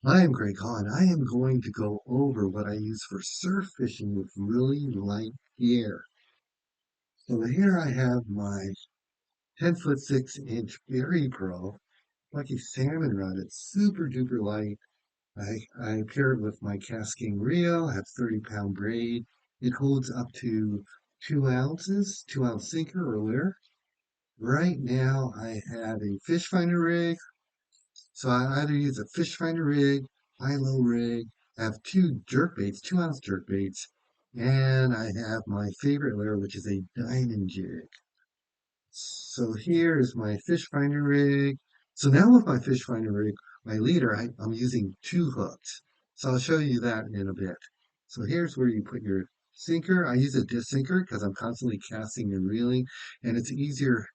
I am Greg Hahn. I am going to go over what I use for surf fishing with really light gear. So here I have my 10-foot 6-inch Berry Pro, like a salmon rod. It's super duper light. I pair it with my Casking reel. I have 30-pound braid. It holds up to 2 ounces, 2-ounce sinker or lure. Right now I have a fish finder rig. So I either use a fish finder rig, high-low rig. I have two jerk baits, 2-ounce jerk baits, and I have my favorite lure, which is a diamond jig. So here is my fish finder rig. So now with my fish finder rig, my leader, I'm using 2 hooks. So I'll show you that in a bit. So here's where you put your sinker. I use a disc sinker because I'm constantly casting and reeling, and it's easier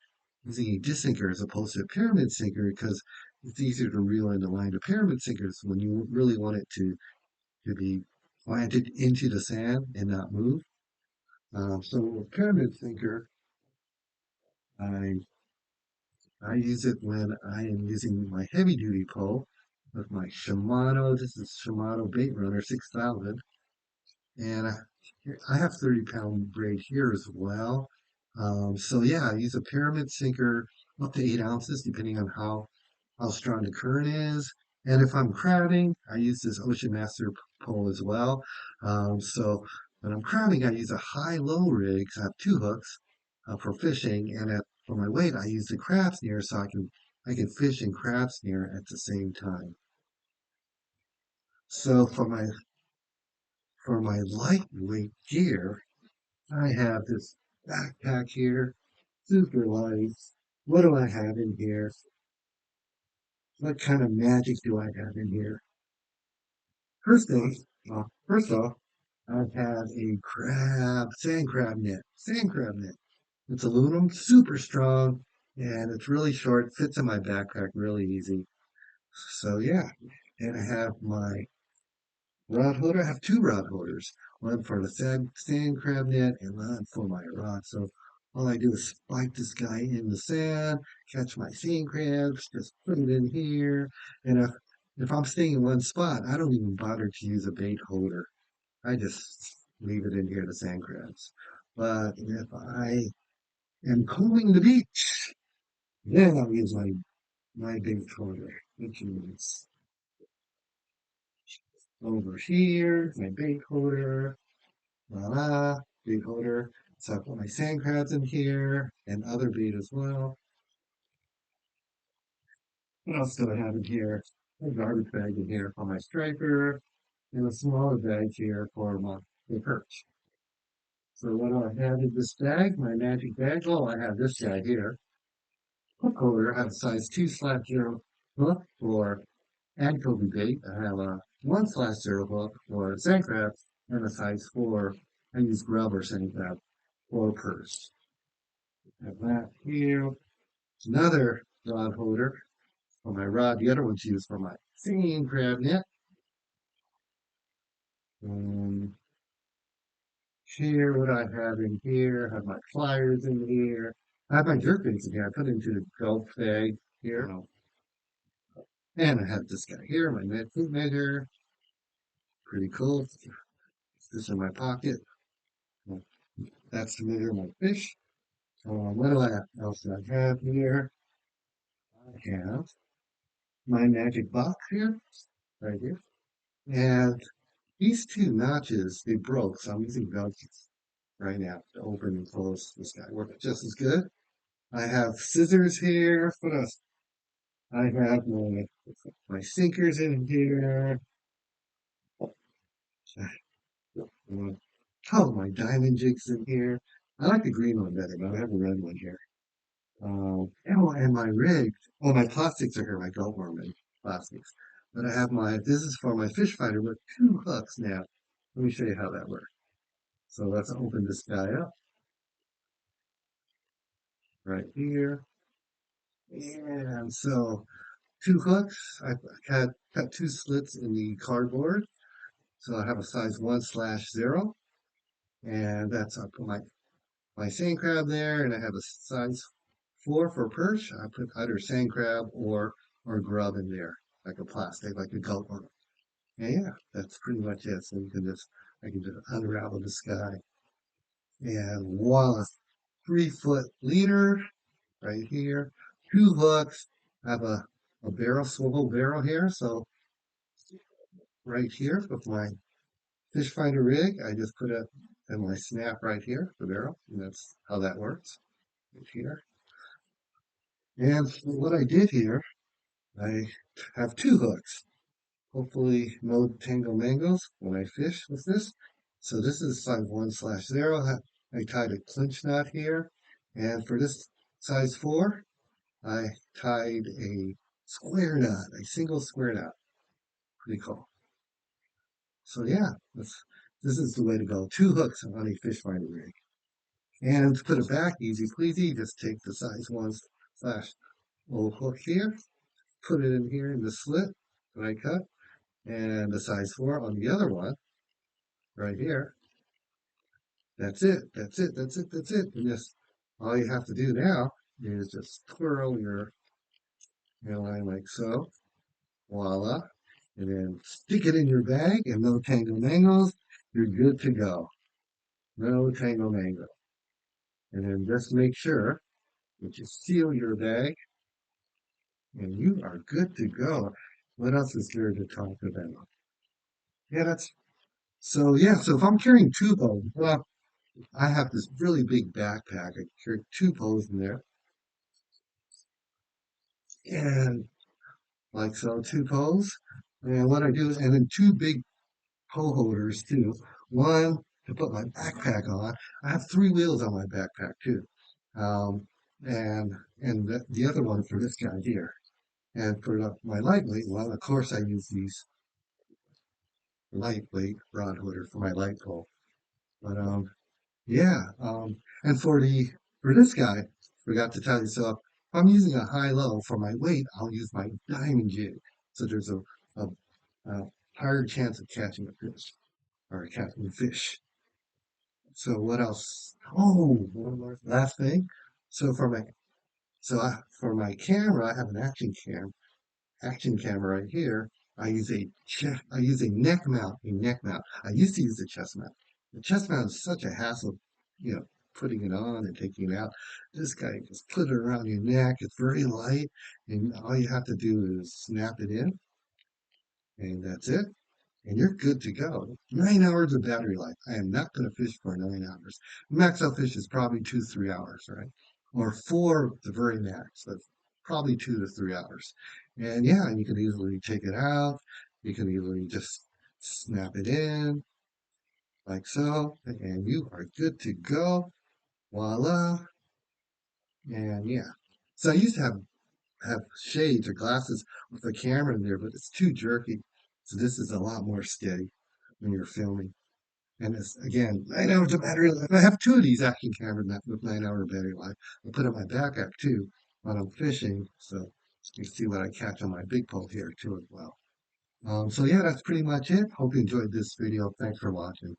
using a disc sinker as opposed to a pyramid sinker because it's easier to reel in the line. The pyramid sinkers, when you really want it to be planted into the sand and not move. So a pyramid sinker, I I use it when I am using my heavy duty pole with my Shimano. This is Shimano Bait Runner 6000, and I have 30-pound braid here as well. So yeah, I use a pyramid sinker up to 8 ounces, depending on how strong the current is. And if I'm crabbing, I use this Ocean Master pole as well. So when I'm crabbing, I use a high-low rig. So I have 2 hooks for fishing, and for my weight, I use the crab snare so I can fish and crab snare at the same time. So for my lightweight gear, I have this backpack here, super light. What do I have in here? What kind of magic do I have in here? First off, I have a sand crab net, sand crab net. It's aluminum, super strong, and it's really short, fits in my backpack really easy. So yeah, and I have my rod holder. I have 2 rod holders, one for the sand crab net and one for my rod. So all I do is spike this guy in the sand, catch my sand crabs, just put it in here. And if I'm staying in one spot, I don't even bother to use a bait holder. I just leave it in here, the sand crabs. But if I am combing the beach, then I'll use my bait holder, which is over here, my bait holder. Voila, bait holder. So I put my sand crabs in here and other bait as well. What else do I have in here? A garbage bag in here for my striper and a smaller bag here for my perch. So what do I have in this bag? My magic bag? Oh, I have this guy here. Hook holder. I have a size 2/0 hook for anchovy bait. I have a 1/0 hook for sand crabs and a size 4. I use grub or sand crab for purse. Have that here. Another rod holder for my rod. The other one's used for my singing crab net. And here, what I have in here, I have my pliers in here. I have my jerk baits in here. I put into the golf bag here. And I have this guy here, my food measure. Pretty cool. This in my pocket. That's to measure my fish. What do else do I have here? I have my magic box here, right here. And these 2 notches, they broke, so I'm using Velcro right now to open and close this guy. Works just as good. I have scissors here. What else? I have my sinkers in here. Oh, my diamond jigs in here. I like the green one better, but I have a red one here. And my rig. Oh, my plastics are here. My goat worm and plastics. But I have this is for my fish finder with 2 hooks now. Let me show you how that works. So let's open this guy up right here. And so 2 hooks. I cut 2 slits in the cardboard. So I have a size 1/0. And that's I put my sand crab there, and I have a size 4 for perch. I put either sand crab or grub in there. like a plastic, like a goat one. And yeah, that's pretty much it. So I can just unravel this guy. And voila, 3 foot leader right here, 2 hooks. I have a barrel, swivel barrel here. So right here with my fish finder rig, I just put it in my snap right here, the barrel, and that's how that works right here. And what I did here, I have 2 hooks. Hopefully no tangle mangles when I fish with this. So this is size 1/0. I tied a clinch knot here. And for this size 4, I tied a square knot, a single square knot. Pretty cool. So yeah, this is the way to go. 2 hooks on a fish finder rig. And to put it back, easy pleasy, just take the size 1/0 hook here, put it in here in the slit that I cut, and the size 4 on the other one, right here. That's it, that's it, that's it, that's it. And just all you have to do now is just twirl your line like so, voila, and then stick it in your bag and no tangle mangles. You're good to go. No tangle mango. And then just make sure that you seal your bag and you are good to go. What else is there to talk about? Yeah, so if I'm carrying 2 poles, well, I have this really big backpack. I carry 2 poles in there. And like so, 2 poles. And what I do is, and then 2 big pole holders too. One to put my backpack on. I have 3 wheels on my backpack too. Um, and the other one for this guy here. And for my lightweight one, of course, I use these lightweight rod holders for my light pole. But yeah, and for this guy, forgot to tell you. So if I'm using a high-low for my weight, I'll use my diamond jig. So there's a higher chance of catching a fish or catching a fish. So what else? Oh, one more last thing. So for my camera, I have an action camera right here. I use a neck mount. I used to use a chest mount. The chest mount is such a hassle, you know, putting it on and taking it out. This guy just put it around your neck. It's very light, and all you have to do is snap it in, and that's it. And you're good to go. 9 hours of battery life. I am not going to fish for 9 hours. Max out fish is probably 2, 3 hours, right? Or 4, the very max. That's probably 2 to 3 hours. And yeah, you can easily take it out. You can easily just snap it in like so, and you are good to go. Voila. And yeah. So I used to have shades or glasses with the camera in there, but it's too jerky. So this is a lot more steady when you're filming. And it's again 9 hours of battery life. I have 2 of these action cameras with 9 hour battery life. I put on my backpack too when I'm fishing, so you can see what I catch on my big pole here too as well. So yeah, that's pretty much it. Hope you enjoyed this video. Thanks for watching.